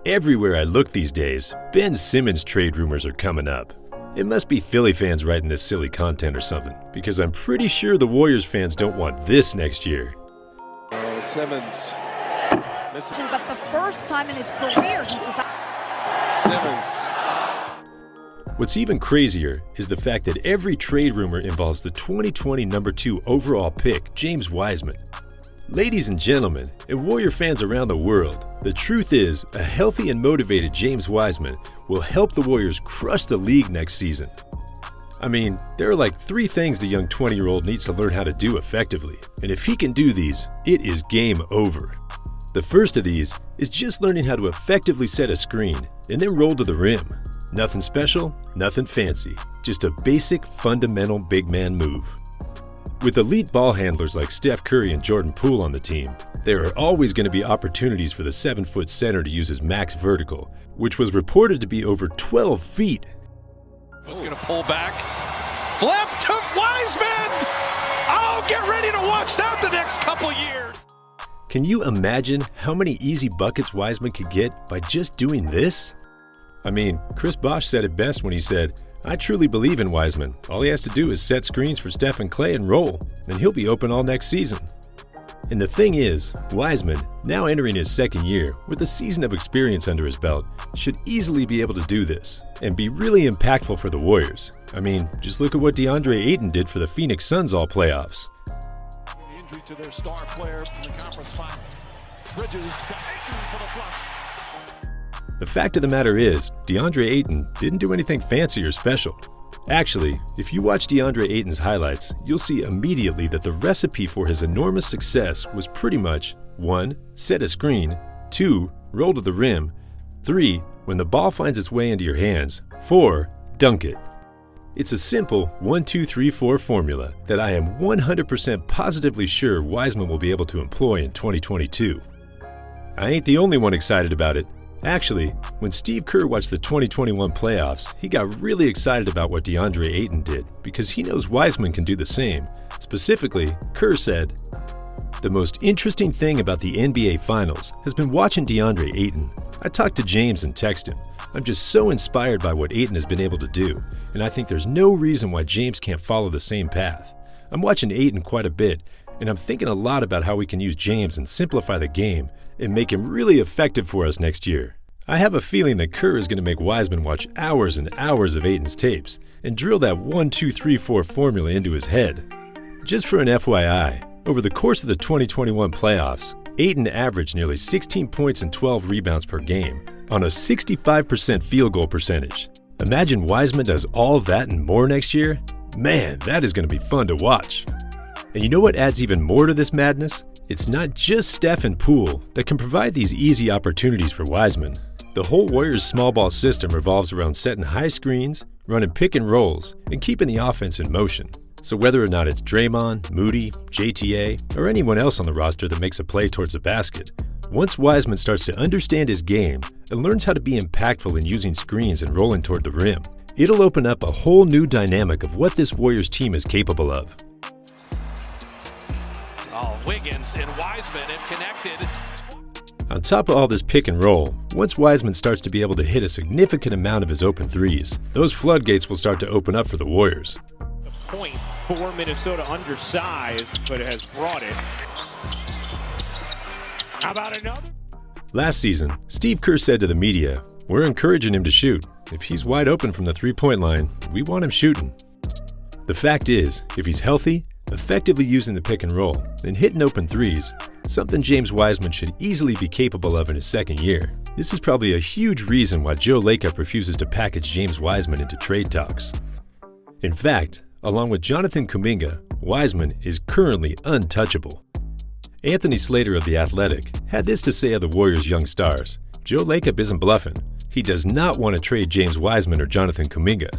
Everywhere I look these days, Ben Simmons trade rumors are coming up. It must be Philly fans writing this silly content or something, because I'm pretty sure the Warriors fans don't want this next year. Simmons. But the first time in his career, he's decided. Simmons. What's even crazier is the fact that every trade rumor involves the 2020 number 2 overall pick, James Wiseman. Ladies and gentlemen, and Warrior fans around the world, the truth is, a healthy and motivated James Wiseman will help the Warriors crush the league next season. I mean, there are like 3 things the young 20-year-old needs to learn how to do effectively, and if he can do these, it is game over. The first of these is just learning how to effectively set a screen and then roll to the rim. Nothing special, nothing fancy, just a basic, fundamental big man move. With elite ball handlers like Steph Curry and Jordan Poole on the team, there are always going to be opportunities for the 7-foot center to use his max vertical, which was reported to be over 12 feet. Was going to pull back. Flip to Wiseman! Oh, get ready to watch that the next couple years! Can you imagine how many easy buckets Wiseman could get by just doing this? I mean, Chris Bosh said it best when he said, "I truly believe in Wiseman. All he has to do is set screens for Steph and Clay and roll, and he'll be open all next season." And the thing is, Wiseman, now entering his 2nd year with a season of experience under his belt, should easily be able to do this and be really impactful for the Warriors. I mean, just look at what Deandre Ayton did for the Phoenix Suns all playoffs. The injury to their star player in the conference final. Bridges to Ayton for the flush. The fact of the matter is, Deandre Ayton didn't do anything fancy or special. Actually, if you watch Deandre Ayton's highlights, you'll see immediately that the recipe for his enormous success was pretty much 1. Set a screen, 2. Roll to the rim, 3. When the ball finds its way into your hands, 4. Dunk it. It's a simple 1, 2, 3, 4 formula that I am 100% positively sure Wiseman will be able to employ in 2022. I ain't the only one excited about it. Actually, when Steve Kerr watched the 2021 playoffs, he got really excited about what Deandre Ayton did because he knows Wiseman can do the same. Specifically, Kerr said, "The most interesting thing about the NBA Finals has been watching Deandre Ayton. I talked to James and texted him. I'm just so inspired by what Ayton has been able to do, and I think there's no reason why James can't follow the same path. I'm watching Ayton quite a bit, and I'm thinking a lot about how we can use James and simplify the game and make him really effective for us next year." I have a feeling that Kerr is going to make Wiseman watch hours and hours of Ayton's tapes and drill that 1, 2, 3, 4 formula into his head. Just for an FYI, over the course of the 2021 playoffs, Ayton averaged nearly 16 points and 12 rebounds per game on a 65% field goal percentage. Imagine Wiseman does all that and more next year? Man, that is going to be fun to watch. And you know what adds even more to this madness? It's not just Steph and Poole that can provide these easy opportunities for Wiseman. The whole Warriors small ball system revolves around setting high screens, running pick and rolls, and keeping the offense in motion. So whether or not it's Draymond, Moody, JTA, or anyone else on the roster that makes a play towards the basket, once Wiseman starts to understand his game and learns how to be impactful in using screens and rolling toward the rim, it'll open up a whole new dynamic of what this Warriors team is capable of. Oh, Wiggins and Wiseman have connected. On top of all this pick and roll, once Wiseman starts to be able to hit a significant amount of his open threes, those floodgates will start to open up for the Warriors. The point for Minnesota, undersized, but has brought it. How about another? Last season, Steve Kerr said to the media, "We're encouraging him to shoot. If he's wide open from the three-point line, we want him shooting." The fact is, if he's healthy, effectively using the pick and roll, and hitting open threes, something James Wiseman should easily be capable of in his 2nd year. This is probably a huge reason why Joe Lacob refuses to package James Wiseman into trade talks. In fact, along with Jonathan Kuminga, Wiseman is currently untouchable. Anthony Slater of The Athletic had this to say of the Warriors' young stars. Joe Lacob isn't bluffing. He does not want to trade James Wiseman or Jonathan Kuminga.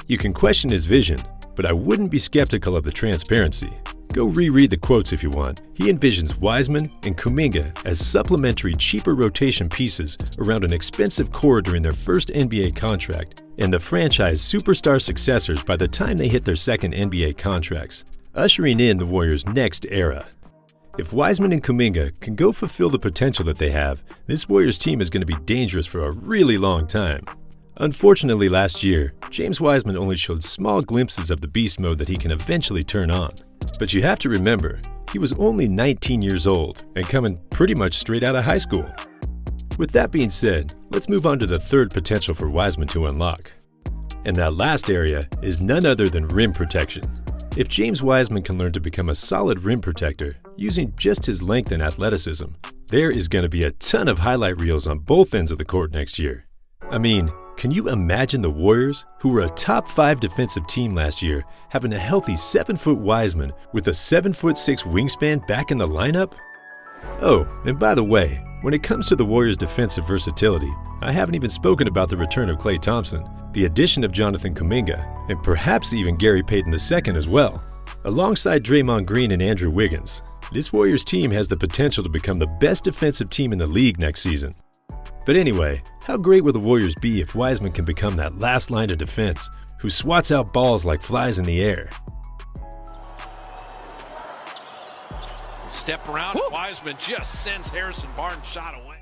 You can question his vision, but I wouldn't be skeptical of the transparency. Go reread the quotes if you want. He envisions Wiseman and Kuminga as supplementary, cheaper rotation pieces around an expensive core during their first NBA contract, and the franchise superstar successors by the time they hit their 2nd NBA contracts, ushering in the Warriors' next era. If Wiseman and Kuminga can go fulfill the potential that they have, this Warriors team is going to be dangerous for a really long time. Unfortunately, last year, James Wiseman only showed small glimpses of the beast mode that he can eventually turn on. But you have to remember, he was only 19 years old and coming pretty much straight out of high school. With that being said, let's move on to the third potential for Wiseman to unlock. And that last area is none other than rim protection. If James Wiseman can learn to become a solid rim protector using just his length and athleticism, there is going to be a ton of highlight reels on both ends of the court next year. I mean, can you imagine the Warriors, who were a top 5 defensive team last year, having a healthy 7-foot Wiseman with a 7'6" wingspan back in the lineup? Oh, and by the way, when it comes to the Warriors' defensive versatility, I haven't even spoken about the return of Klay Thompson, the addition of Jonathan Kuminga, and perhaps even Gary Payton II as well. Alongside Draymond Green and Andrew Wiggins, this Warriors team has the potential to become the best defensive team in the league next season. But anyway, how great will the Warriors be if Wiseman can become that last line of defense who swats out balls like flies in the air? Step around, and Wiseman just sends Harrison Barnes' shot away.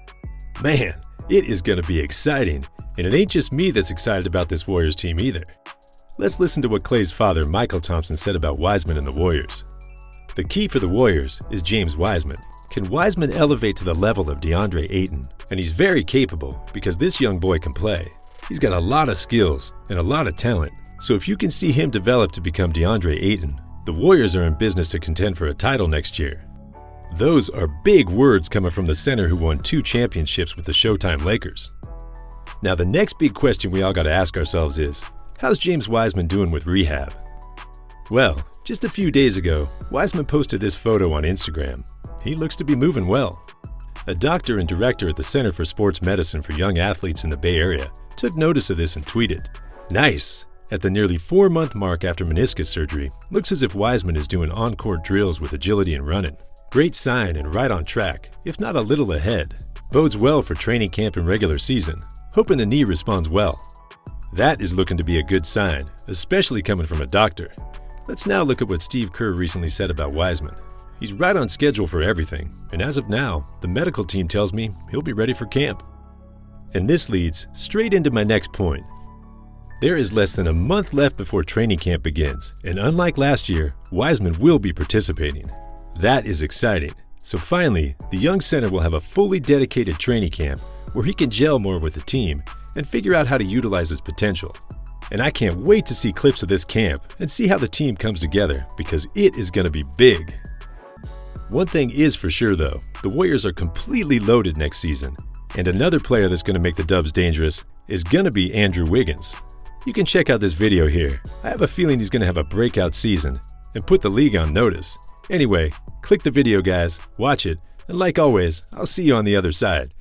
Man, it is going to be exciting, and it ain't just me that's excited about this Warriors team either. Let's listen to what Klay's father, Michael Thompson, said about Wiseman and the Warriors. The key for the Warriors is James Wiseman. Can Wiseman elevate to the level of Deandre Ayton? And he's very capable because this young boy can play. He's got a lot of skills and a lot of talent. So if you can see him develop to become Deandre Ayton, the Warriors are in business to contend for a title next year. Those are big words coming from the center who won 2 championships with the Showtime Lakers. Now the next big question we all got to ask ourselves is, how's James Wiseman doing with rehab? Well, just a few days ago, Wiseman posted this photo on Instagram. He looks to be moving well. A doctor and director at the Center for Sports Medicine for Young Athletes in the Bay Area took notice of this and tweeted, "Nice! At the nearly 4-month mark after meniscus surgery, looks as if Wiseman is doing on-court drills with agility and running. Great sign and right on track, if not a little ahead. Bodes well for training camp and regular season. Hoping the knee responds well." That is looking to be a good sign, especially coming from a doctor. Let's now look at what Steve Kerr recently said about Wiseman. He's right on schedule for everything, and as of now, the medical team tells me he'll be ready for camp. And this leads straight into my next point. There is less than a month left before training camp begins, and unlike last year, Wiseman will be participating. That is exciting. So finally, the young center will have a fully dedicated training camp where he can gel more with the team and figure out how to utilize his potential. And I can't wait to see clips of this camp and see how the team comes together because it is going to be big. One thing is for sure though, the Warriors are completely loaded next season, and another player that's going to make the Dubs dangerous is going to be Andrew Wiggins. You can check out this video here. I have a feeling he's going to have a breakout season and put the league on notice. Anyway, click the video guys, watch it, and like always, I'll see you on the other side.